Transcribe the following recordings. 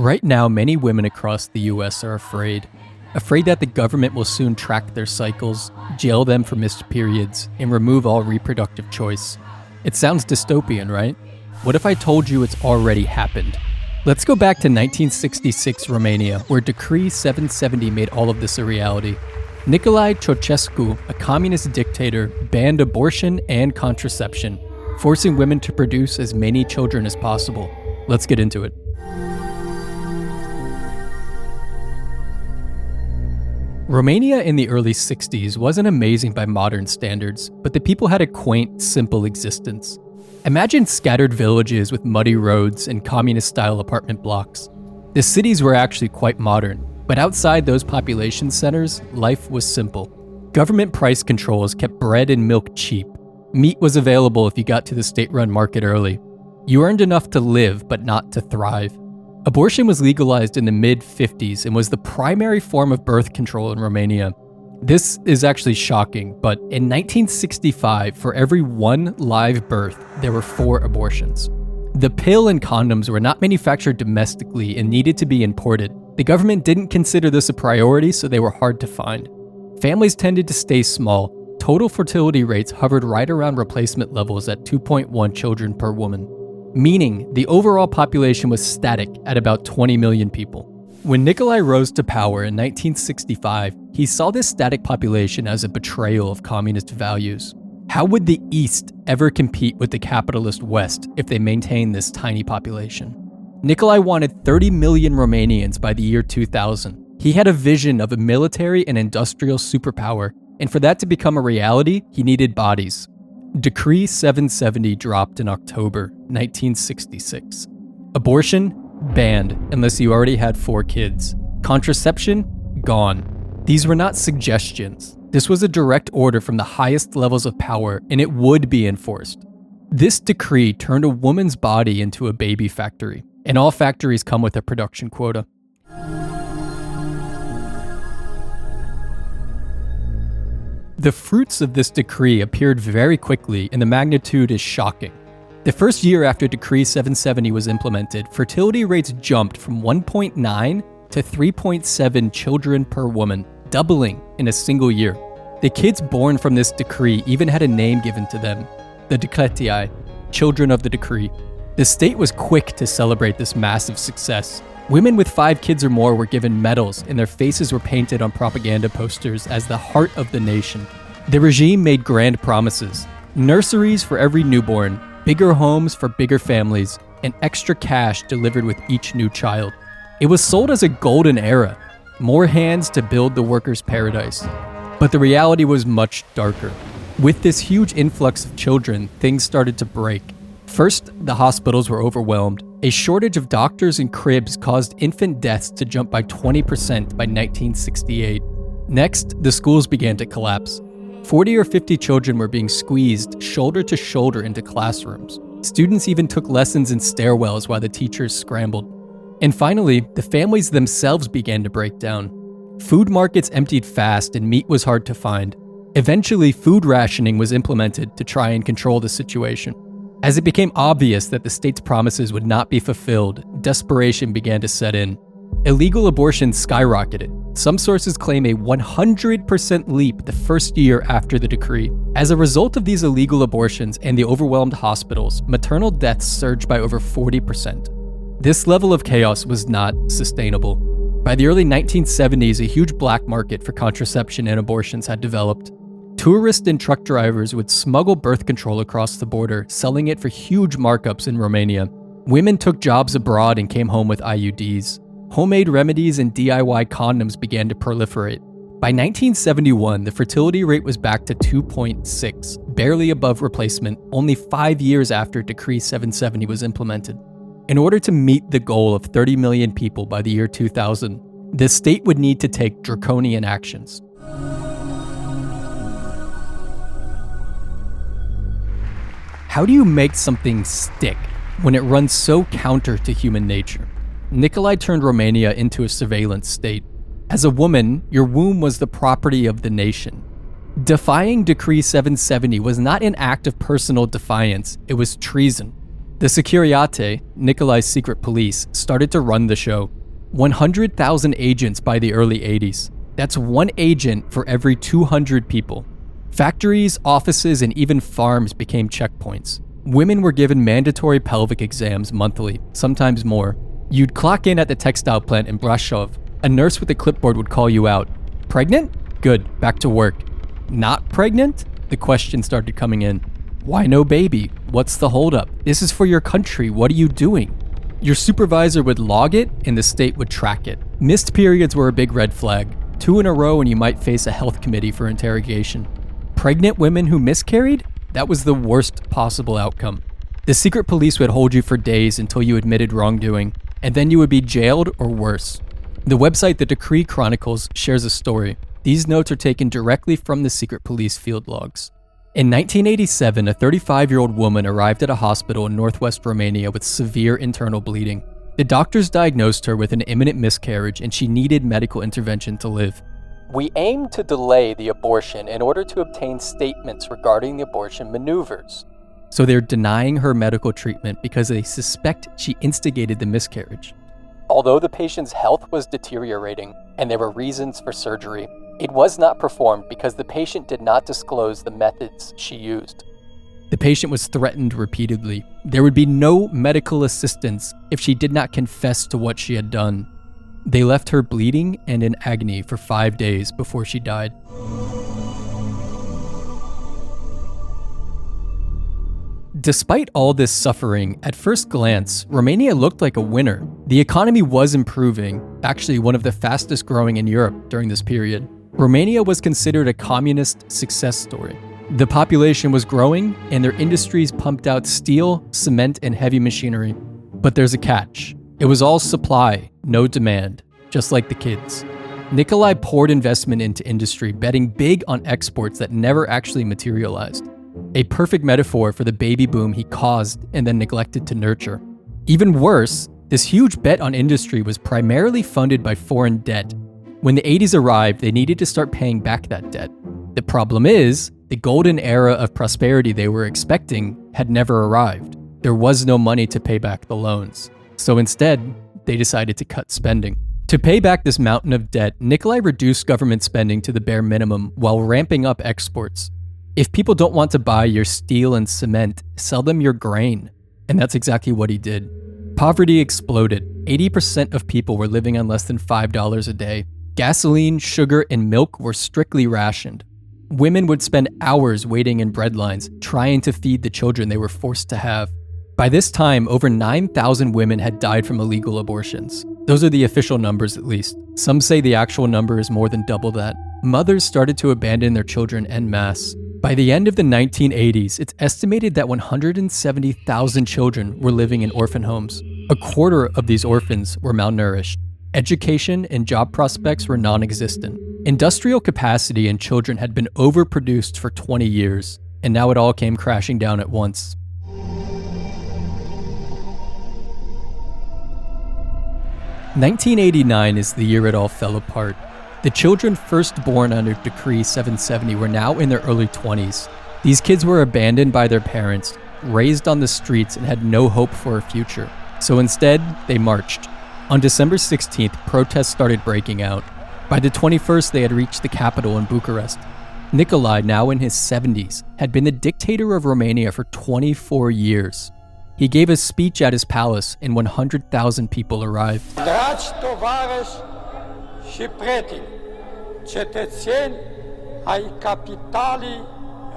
Right now, many women across the US are afraid. Afraid that the government will soon track their cycles, jail them for missed periods, and remove all reproductive choice. It sounds dystopian, right? What if I told you it's already happened? Let's go back to 1966 Romania, where Decree 770 made all of this a reality. Nicolae Ceaușescu, a communist dictator, banned abortion and contraception, forcing women to produce as many children as possible. Let's get into it. Romania in the early 60s wasn't amazing by modern standards, but the people had a quaint, simple existence. Imagine scattered villages with muddy roads and communist-style apartment blocks. The cities were actually quite modern, but outside those population centers, life was simple. Government price controls kept bread and milk cheap. Meat was available if you got to the state-run market early. You earned enough to live, but not to thrive. Abortion was legalized in the mid-50s and was the primary form of birth control in Romania. This is actually shocking, but in 1965, for every one live birth, there were 4 abortions. The pill and condoms were not manufactured domestically and needed to be imported. The government didn't consider this a priority, so they were hard to find. Families tended to stay small. Total fertility rates hovered right around replacement levels at 2.1 children per woman, meaning the overall population was static at about 20 million people. When Nicolae rose to power in 1965, he saw this static population as a betrayal of communist values. How would the East ever compete with the capitalist West if they maintained this tiny population? Nicolae wanted 30 million Romanians by the year 2000. He had a vision of a military and industrial superpower, and for that to become a reality, he needed bodies. Decree 770 dropped in October 1966. Abortion? Banned, unless you already had 4 kids. Contraception? Gone. These were not suggestions. This was a direct order from the highest levels of power, and it would be enforced. This decree turned a woman's body into a baby factory, and all factories come with a production quota. The fruits of this decree appeared very quickly, and the magnitude is shocking. The first year after Decree 770 was implemented, fertility rates jumped from 1.9 to 3.7 children per woman, doubling in a single year. The kids born from this decree even had a name given to them, the dictator, children of the decree. The state was quick to celebrate this massive success. Women with 5 kids or more were given medals, and their faces were painted on propaganda posters as the heart of the nation. The regime made grand promises: nurseries for every newborn, bigger homes for bigger families, and extra cash delivered with each new child. It was sold as a golden era, more hands to build the workers' paradise. But the reality was much darker. With this huge influx of children, things started to break. First, the hospitals were overwhelmed. A shortage of doctors and cribs caused infant deaths to jump by 20% by 1968. Next, the schools began to collapse. 40 or 50 children were being squeezed shoulder to shoulder into classrooms. Students even took lessons in stairwells while the teachers scrambled. And finally, the families themselves began to break down. Food markets emptied fast and meat was hard to find. Eventually, food rationing was implemented to try and control the situation. As it became obvious that the state's promises would not be fulfilled, desperation began to set in. Illegal abortions skyrocketed. Some sources claim a 100% leap the first year after the decree. As a result of these illegal abortions and the overwhelmed hospitals, maternal deaths surged by over 40%. This level of chaos was not sustainable. By the early 1970s, a huge black market for contraception and abortions had developed. Tourists and truck drivers would smuggle birth control across the border, selling it for huge markups in Romania. Women took jobs abroad and came home with IUDs. Homemade remedies and DIY condoms began to proliferate. By 1971, the fertility rate was back to 2.6, barely above replacement, only 5 years after Decree 770 was implemented. In order to meet the goal of 30 million people by the year 2000, the state would need to take draconian actions. How do you make something stick when it runs so counter to human nature? Nicolae turned Romania into a surveillance state. As a woman, your womb was the property of the nation. Defying Decree 770 was not an act of personal defiance, it was treason. The Securitate, Nicolae's secret police, started to run the show. 100,000 agents by the early 80s. That's one agent for every 200 people. Factories, offices, and even farms became checkpoints. Women were given mandatory pelvic exams monthly, sometimes more. You'd clock in at the textile plant in Brasov. A nurse with a clipboard would call you out. Pregnant? Good, back to work. Not pregnant? The questions started coming in. Why no baby? What's the holdup? This is for your country, what are you doing? Your supervisor would log it and the state would track it. Missed periods were a big red flag. 2 in a row and you might face a health committee for interrogation. Pregnant women who miscarried? That was the worst possible outcome. The secret police would hold you for days until you admitted wrongdoing, and then you would be jailed or worse. The website The Decree Chronicles shares a story. These notes are taken directly from the secret police field logs. In 1987, a 35-year-old woman arrived at a hospital in northwest Romania with severe internal bleeding. The doctors diagnosed her with an imminent miscarriage and she needed medical intervention to live. We aim to delay the abortion in order to obtain statements regarding the abortion maneuvers. So they're denying her medical treatment because they suspect she instigated the miscarriage. Although the patient's health was deteriorating and there were reasons for surgery, it was not performed because the patient did not disclose the methods she used. The patient was threatened repeatedly. There would be no medical assistance if she did not confess to what she had done. They left her bleeding and in agony for 5 days before she died. Despite all this suffering, at first glance, Romania looked like a winner. The economy was improving, actually one of the fastest growing in Europe during this period. Romania was considered a communist success story. The population was growing, and their industries pumped out steel, cement, and heavy machinery. But there's a catch. It was all supply, no demand, just like the kids. Nicolae poured investment into industry, betting big on exports that never actually materialized. A perfect metaphor for the baby boom he caused and then neglected to nurture. Even worse, this huge bet on industry was primarily funded by foreign debt. When the 80s arrived, they needed to start paying back that debt. The problem is, the golden era of prosperity they were expecting had never arrived. There was no money to pay back the loans. So instead, they decided to cut spending. To pay back this mountain of debt, Nicolae reduced government spending to the bare minimum while ramping up exports. If people don't want to buy your steel and cement, sell them your grain. And that's exactly what he did. Poverty exploded. 80% of people were living on less than $5 a day. Gasoline, sugar, and milk were strictly rationed. Women would spend hours waiting in bread lines, trying to feed the children they were forced to have. By this time, over 9,000 women had died from illegal abortions. Those are the official numbers, at least. Some say the actual number is more than double that. Mothers started to abandon their children en masse. By the end of the 1980s, it's estimated that 170,000 children were living in orphan homes. A quarter of these orphans were malnourished. Education and job prospects were non-existent. Industrial capacity in children had been overproduced for 20 years, and now it all came crashing down at once. "1989 is the year it all fell apart. The children first born under Decree 770 were now in their early 20s. These kids were abandoned by their parents, raised on the streets, and had no hope for a future. So instead, they marched. On December 16th, protests started breaking out. By the 21st, they had reached the capital in Bucharest. Nicolae, now in his 70s, had been the dictator of Romania for 24 years. He gave a speech at his palace and 100,000 people arrived. Dragi tovarăși și prieteni, cetățeni ai capitalei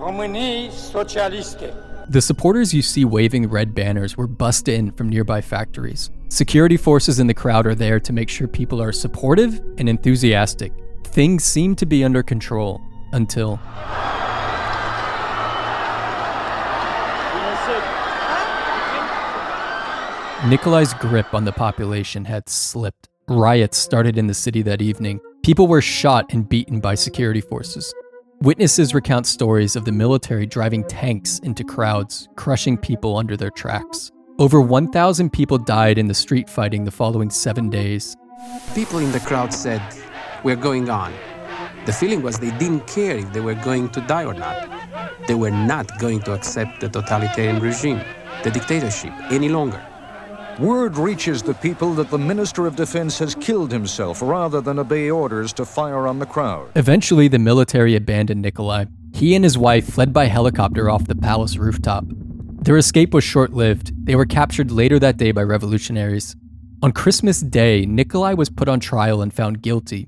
României socialiste. The supporters you see waving red banners were bussed in from nearby factories. Security forces in the crowd are there to make sure people are supportive and enthusiastic. Things seem to be under control until... Nicolae's grip on the population had slipped. Riots started in the city that evening. People were shot and beaten by security forces. Witnesses recount stories of the military driving tanks into crowds, crushing people under their tracks. Over 1,000 people died in the street fighting the following 7 days. People in the crowd said, "We're going on." The feeling was they didn't care if they were going to die or not. They were not going to accept the totalitarian regime. the dictatorship any longer. Word reaches the people that the Minister of Defense has killed himself rather than obey orders to fire on the crowd. Eventually, the military abandoned Nicolae. He and his wife fled by helicopter off the palace rooftop. Their escape was short-lived. They were captured later that day by revolutionaries. On Christmas Day, Nicolae was put on trial and found guilty.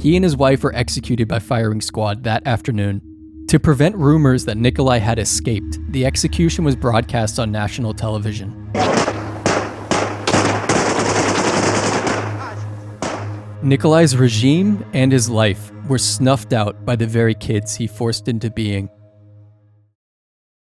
He and his wife were executed by firing squad that afternoon. To prevent rumors that Nicolae had escaped, the execution was broadcast on national television. Nicolae's regime and his life were snuffed out by the very kids he forced into being.